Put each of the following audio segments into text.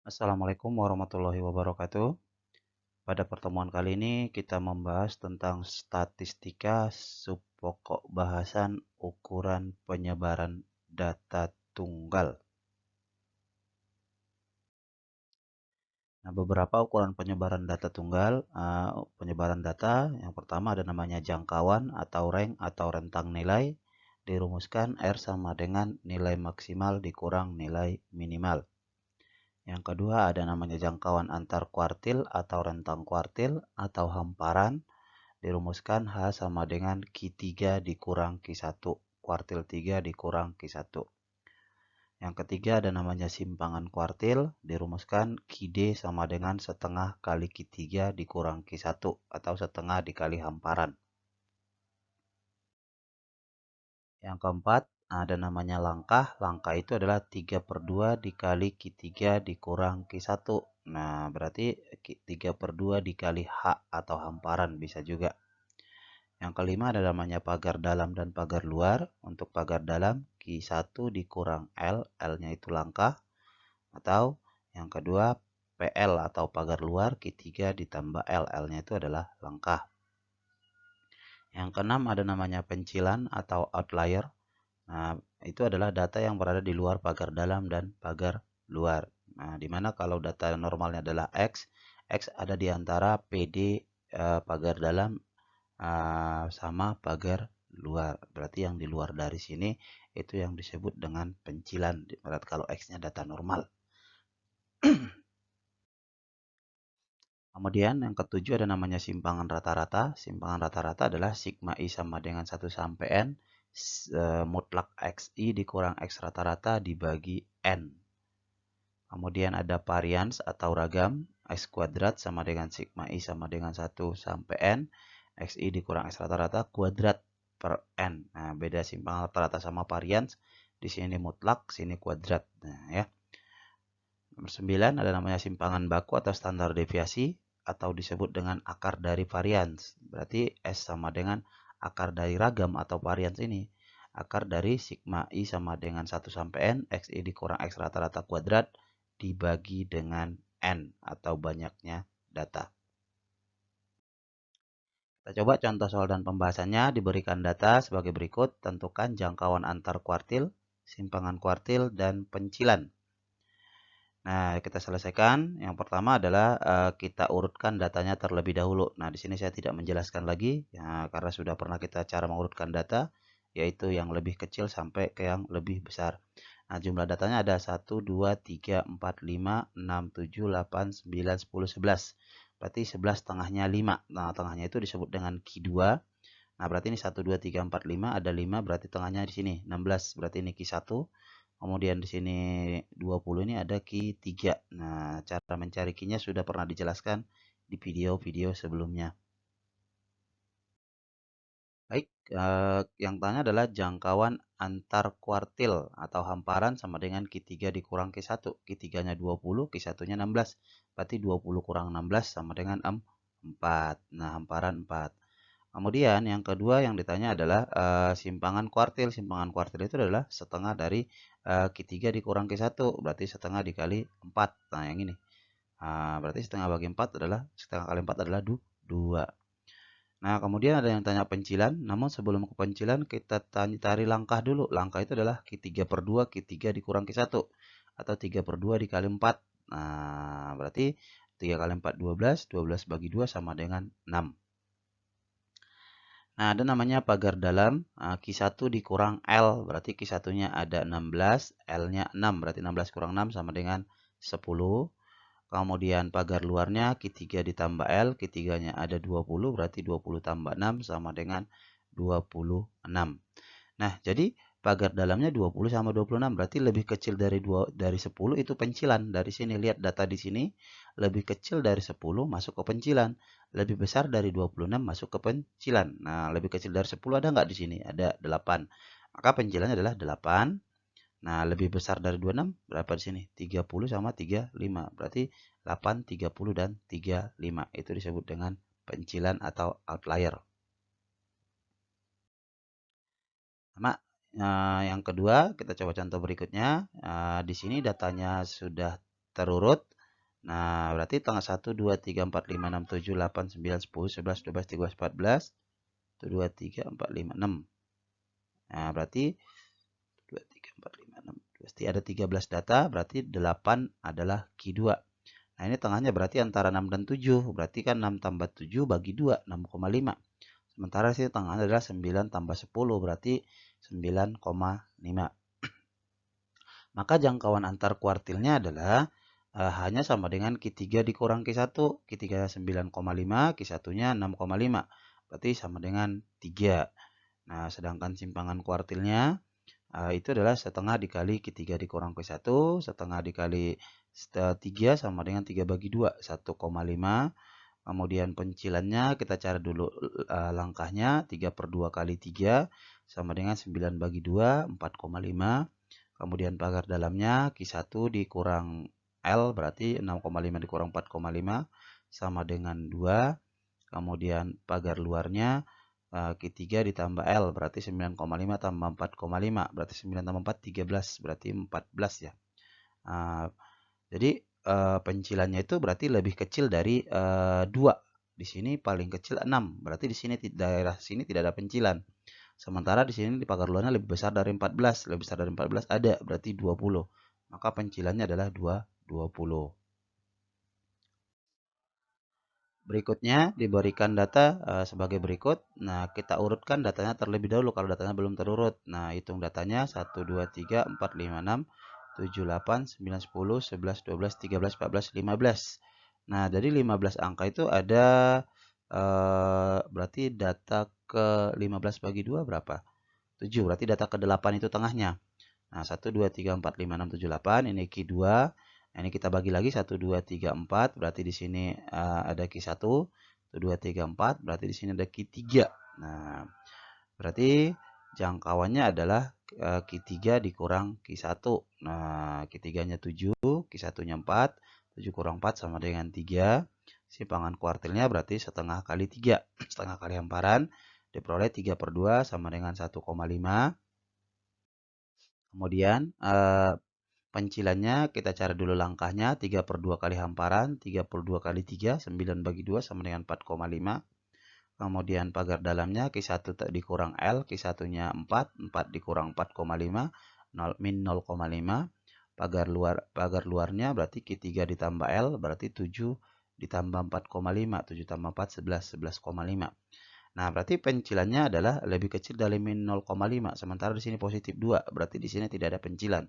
Assalamualaikum warahmatullahi wabarakatuh. Pada pertemuan kali ini kita membahas tentang statistika subpokok bahasan ukuran penyebaran data tunggal. Nah, beberapa ukuran penyebaran data tunggal, penyebaran data yang pertama ada namanya jangkauan atau rank atau rentang nilai, dirumuskan R sama dengan nilai maksimal dikurang nilai minimal. Yang kedua ada namanya jangkauan antar kuartil atau rentang kuartil atau hamparan, dirumuskan H sama dengan Q3 dikurang Q1, kuartil 3 dikurang Q1. Yang ketiga ada namanya simpangan kuartil, dirumuskan QD sama dengan setengah kali Q3 dikurang Q1 atau setengah dikali hamparan. Yang keempat ada namanya langkah, langkah itu adalah 3/2 dikali Q3 dikurang Q1. Nah, berarti 3/2 dikali H atau hamparan bisa juga. Yang kelima ada namanya pagar dalam dan pagar luar. Untuk pagar dalam, Q1 dikurang L, L-nya itu langkah. Atau yang kedua, PL atau pagar luar, Q3 ditambah L, L-nya itu adalah langkah. Yang keenam ada namanya pencilan atau outlier. Nah, itu adalah data yang berada di luar pagar dalam dan pagar luar. Nah, dimana kalau data normalnya adalah X, X ada di antara PD pagar dalam sama pagar luar. Berarti yang di luar dari sini itu yang disebut dengan pencilan. Berarti kalau X-nya data normal. Kemudian yang ketujuh ada namanya simpangan rata-rata. Simpangan rata-rata adalah sigma I sama dengan 1 sampai N. Mutlak XI dikurang X rata-rata dibagi N. Kemudian ada varians atau ragam. X kuadrat sama dengan sigma I sama dengan 1 sampai N. XI dikurang X rata-rata kuadrat per N. Nah, beda simpangan rata-rata sama varians. Di sini mutlak, sini kuadrat. Nah, ya. Nomor 9 ada namanya simpangan baku atau standar deviasi atau disebut dengan akar dari varians. Berarti S sama dengan akar dari ragam atau varians ini. Akar dari sigma I sama dengan 1 sampai N, XI dikurang X rata-rata kuadrat dibagi dengan N atau banyaknya data. Kita coba contoh soal dan pembahasannya. Diberikan data sebagai berikut. Tentukan jangkauan antar kuartil, simpangan kuartil, dan pencilan. Nah, kita selesaikan. Yang pertama adalah kita urutkan datanya terlebih dahulu. Nah, di sini saya tidak menjelaskan lagi ya, karena sudah pernah kita cara mengurutkan data, yaitu yang lebih kecil sampai ke yang lebih besar. Nah, jumlah datanya ada 1, 2, 3, 4, 5, 6, 7, 8, 9, 10, 11. Berarti 11 tengahnya 5. Nah, tengahnya itu disebut dengan Q2. Nah, berarti ini 1, 2, 3, 4, 5. Ada 5, berarti tengahnya di sini. 16, berarti ini Q1. Kemudian di sini 20 ini ada Q3. Nah, cara mencari Q-nya sudah pernah dijelaskan di video-video sebelumnya. Baik, yang tanya adalah jangkauan antar kuartil atau hamparan sama dengan Q3 dikurang Q1. Q3-nya 20, Q1-nya 16. Berarti 20 kurang 16 sama dengan 4. Nah, hamparan 4. Kemudian yang kedua yang ditanya adalah simpangan kuartil. Simpangan kuartil itu adalah setengah dari Q3 dikurang Q1. Berarti setengah dikali 4. Nah, yang ini. Berarti setengah bagi 4 adalah, setengah kali 4 adalah 2. Nah, kemudian ada yang tanya pencilan. Namun sebelum ke pencilan, kita cari langkah dulu. Langkah itu adalah Q3/2, Q3 dikurang Q1. Atau 3/2 dikali 4. Nah, berarti 3 kali 4, 12. 12 bagi 2 sama dengan 6. Nah, ada namanya pagar dalam. Q1 dikurang L. Berarti Q1-nya ada 16. L-nya 6. Berarti 16 kurang 6 sama dengan 10. Kemudian pagar luarnya Q3 ditambah L, Q3-nya ada 20, berarti 20 tambah 6 sama dengan 26. Nah, jadi pagar dalamnya 20 sama 26, berarti lebih kecil dari 10 itu pencilan. Dari sini lihat data di sini, lebih kecil dari 10 masuk ke pencilan, lebih besar dari 26 masuk ke pencilan. Nah, lebih kecil dari 10 ada nggak di sini? Ada 8. Maka pencilannya adalah 8. Nah, lebih besar dari 26 berapa di sini? 30 sama 35. Berarti 8, 30, dan 35. Itu disebut dengan pencilan atau outlier. Sama yang kedua, kita coba contoh berikutnya. Di sini datanya sudah terurut. Nah, berarti tanggal 1, 2, 3, 4, 5, 6, 7, 8, 9, 10, 11, 12, 13, 14. 1, 2, 3, 4, 5, 6. Nah, berarti 2, 3, 4, 5, 6. Pasti ada 13 data, berarti 8 adalah Q2. Nah, ini tengahnya berarti antara 6 dan 7. Berarti kan 6 tambah 7 bagi 2, 6,5. Sementara sini tengahnya adalah 9 tambah 10, berarti 9,5. Maka jangkauan antar kuartilnya adalah hanya sama dengan Q3 dikurang Q1. Q3 9,5, Q1-nya 6,5. Berarti sama dengan 3. Nah, sedangkan simpangan kuartilnya itu adalah setengah dikali Q3 dikurang Q1. Setengah dikali 3 sama dengan 3 bagi 2, 1,5. Kemudian pencilannya kita cari dulu langkahnya. 3 per 2 kali 3 sama dengan 9 bagi 2, 4,5. Kemudian pagar dalamnya Q1 dikurang L berarti 6,5 dikurang 4,5 sama dengan 2. Kemudian pagar luarnya Q3 ditambah L berarti 9,5 tambah 4,5 berarti 9 tambah 4 13 berarti 14 ya. Jadi pencilannya itu berarti lebih kecil dari 2. Di sini paling kecil 6. Berarti di sini daerah sini tidak ada pencilan. Sementara di sini di pagar luarnya lebih besar dari 14. Lebih besar dari 14 ada, berarti 20. Maka pencilannya adalah 20. Berikutnya diberikan data sebagai berikut. Nah, kita urutkan datanya terlebih dahulu kalau datanya belum terurut. Nah, hitung datanya 1, 2, 3, 4, 5, 6, 7, 8, 9, 10, 11, 12, 13, 14, 15. Nah, dari 15 angka itu ada berarti data ke 15 bagi 2 berapa? 7. Berarti data ke 8 itu tengahnya. Nah, 1, 2, 3, 4, 5, 6, 7, 8. Ini Q2. Nah, ini kita bagi lagi 1, 2, 3, 4. Berarti di sini ada Q1. 1, 2, 3, 4. Berarti di sini ada Q3. Nah, berarti jangkauannya adalah Q3 dikurang Q1. Nah, Q3-nya 7, Q1-nya 4. 7 kurang 4 sama dengan 3. Simpangan kuartilnya berarti setengah kali 3. Setengah kali hamparan. Diperoleh 3 per 2 sama dengan 1,5. Kemudian pencilannya kita cari dulu langkahnya. 3 per 2 kali hamparan. 3 per 2 kali 3. 9 bagi 2 sama dengan 4,5. Kemudian pagar dalamnya Q1 dikurang L. Q1-nya 4. 4 dikurang 4,5. Min 0,5. Pagar luarnya berarti Q3 ditambah L. Berarti 7 ditambah 4,5. 7 tambah 4, 11. 11,5. Nah, berarti pencilannya adalah lebih kecil dari min 0,5. Sementara di sini positif 2. Berarti di sini tidak ada pencilan.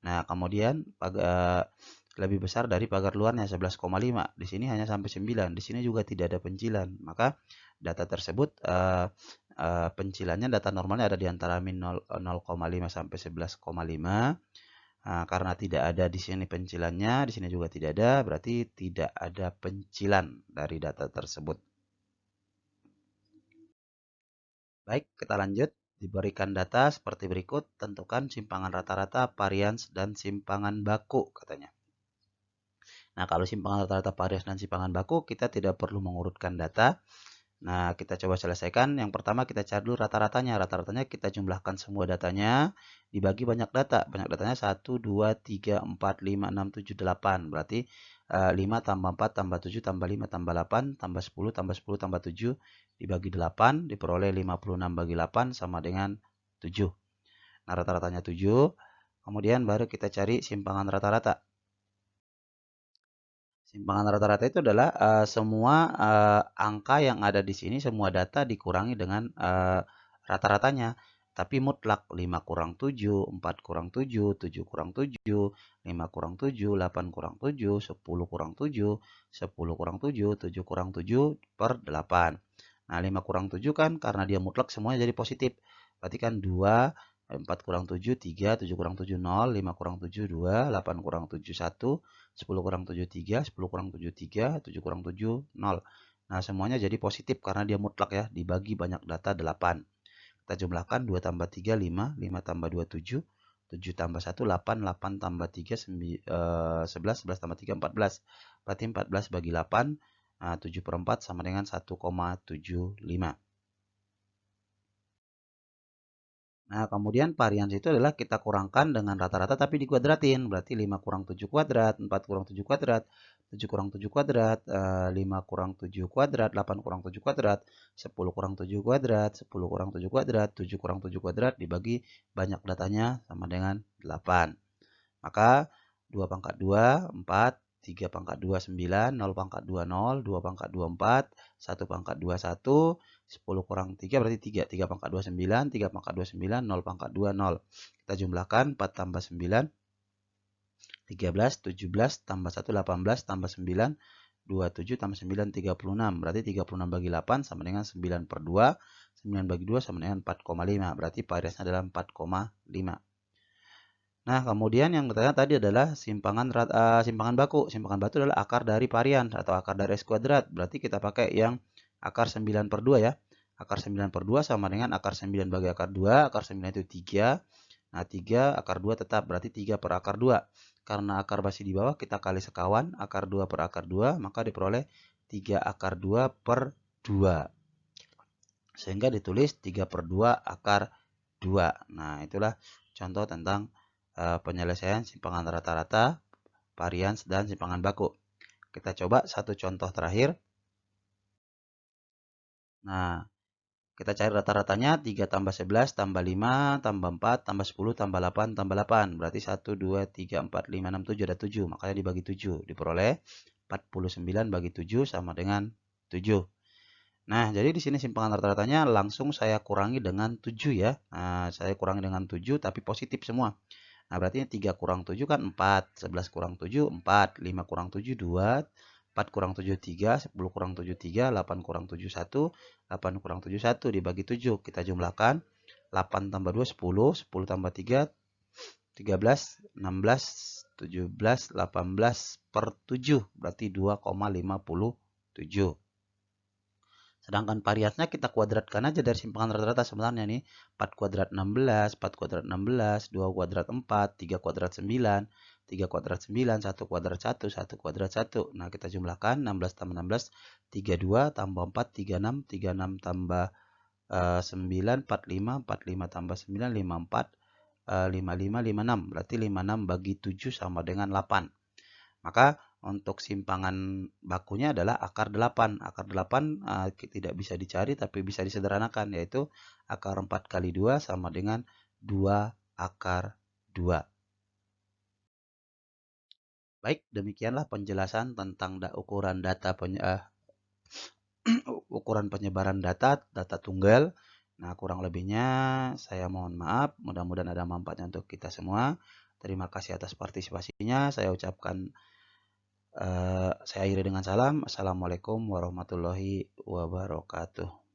Nah, kemudian lebih besar dari pagar luarnya 11,5. Di sini hanya sampai 9. Di sini juga tidak ada pencilan. Maka data tersebut pencilannya data normalnya ada di antara min 0,5 sampai 11,5. Nah, karena tidak ada di sini pencilannya, di sini juga tidak ada, berarti tidak ada pencilan dari data tersebut. Baik, kita lanjut. Diberikan data seperti berikut, tentukan simpangan rata-rata, varians, dan simpangan baku, katanya. Nah, kalau simpangan rata-rata, varians, dan simpangan baku, kita tidak perlu mengurutkan data. Nah, kita coba selesaikan. Yang pertama kita cari dulu rata-ratanya. Rata-ratanya kita jumlahkan semua datanya, dibagi banyak data. Banyak datanya 1, 2, 3, 4, 5, 6, 7, 8. Berarti 5 tambah 4 tambah 7 tambah 5 tambah 8 tambah 10 tambah 10 tambah 7 dibagi 8 diperoleh 56 bagi 8 sama dengan 7. Nah, rata-ratanya 7. Kemudian baru kita cari simpangan rata-rata. Simpangan rata-rata itu adalah semua angka yang ada di sini, semua data dikurangi dengan rata-ratanya. Tapi mutlak 5 kurang 7, 4 kurang 7, 7 kurang 7, 5 kurang 7, 8 kurang 7, 10 kurang 7, 10 kurang 7, 7 kurang 7 per 8. Nah, 5 kurang 7 kan karena dia mutlak semuanya jadi positif. Berarti kan 2, 4 kurang 7, 3, 7 kurang 7, 0, 5 kurang 7, 2, 8 kurang 7, 1, 10 kurang 7, 3, 10 kurang 7, 3, 7 kurang 7, 0. Nah, semuanya jadi positif karena dia mutlak ya, dibagi banyak data 8. Kita jumlahkan 2 tambah 3, 5, 5 tambah 2, 7, 7 tambah 1, 8, 8 tambah 3, 11, 11 tambah 3, 14. Berarti 14 bagi 8, 7 per 4 sama dengan 1,75. Nah, kemudian varians itu adalah kita kurangkan dengan rata-rata tapi dikuadratin. Berarti 5 kurang 7 kuadrat, 4 kurang 7 kuadrat, 7 kurang 7 kuadrat, 5 kurang 7 kuadrat, 8 kurang 7 kuadrat, 10 kurang 7 kuadrat, 10 kurang 7 kuadrat, 7 kurang 7 kuadrat dibagi banyak datanya sama dengan 8. Maka 2 pangkat 2, 4, 3 pangkat 2, 9, 0 pangkat 2, 0, 2 pangkat 2, 4, 1 pangkat 2, 1, 10 kurang 3 berarti 3, 3 pangkat 2, 9, 3 pangkat 2, 9, 0 pangkat 2, 0. Kita jumlahkan 4 tambah 9, 13, 17, tambah 1, 18, tambah 9, 27, tambah 9, 36. Berarti 36 bagi 8 sama dengan 9 per 2, 9 bagi 2 sama dengan 4,5. Berarti variasnya adalah 4,5. Nah, kemudian yang bertanya tadi adalah simpangan baku. Simpangan baku adalah akar dari varian atau akar dari S kuadrat. Berarti kita pakai yang akar 9 per 2 ya. Akar 9 per 2 sama dengan akar 9 bagi akar 2. Akar 9 itu 3. Nah, 3 akar 2 tetap. Berarti 3 per akar 2. Karena akar masih di bawah, kita kali sekawan. Akar 2 per akar 2. Maka diperoleh 3 akar 2 per 2. Sehingga ditulis 3 per 2 akar 2. Nah, itulah contoh tentang penyelesaian simpangan rata-rata, varians, dan simpangan baku. Kita coba satu contoh terakhir. Nah, kita cari rata-ratanya 3 tambah 11 tambah 5 tambah 4 tambah 10 tambah 8 tambah 8. Berarti 1, 2, 3, 4, 5, 6, 7 ada 7. Makanya dibagi 7. Diperoleh 49 bagi 7 sama dengan 7. Nah, jadi di sini simpangan rata-ratanya langsung saya kurangi dengan 7 ya. Nah, saya kurangi dengan 7 tapi positif semua. Nah, berarti 3 kurang 7 kan 4, 11 kurang 7, 4, 5 kurang 7, 2, 4 kurang 7, 3, 10 kurang 7, 3, 8 kurang 7, 1, 8 kurang 7, 1, dibagi 7. Kita jumlahkan, 8 tambah 2, 10, 10 tambah 3, 13, 16, 17, 18 per 7, berarti 2,57. Sedangkan variasnya kita kuadratkan aja dari simpangan rata-rata sebenarnya nih. 4 kuadrat 16, 4 kuadrat 16, 2 kuadrat 4, 3 kuadrat 9, 3 kuadrat 9, 1 kuadrat 1, 1 kuadrat 1. Nah, kita jumlahkan 16 tambah 16, 32 tambah 4, 36, 36 tambah 9, 45, 45 tambah 9, 54, 55, 56. Berarti 56 bagi 7 sama dengan 8. Maka untuk simpangan bakunya adalah akar 8. Akar 8 tidak bisa dicari tapi bisa disederhanakan, yaitu akar 4 kali 2 sama dengan 2 akar 2. Baik, demikianlah penjelasan tentang ukuran ukuran penyebaran data tunggal. Nah, kurang lebihnya saya mohon maaf. Mudah-mudahan ada manfaatnya untuk kita semua. Terima kasih atas partisipasinya. Saya ucapkan saya akhiri dengan salam. Assalamualaikum warahmatullahi wabarakatuh.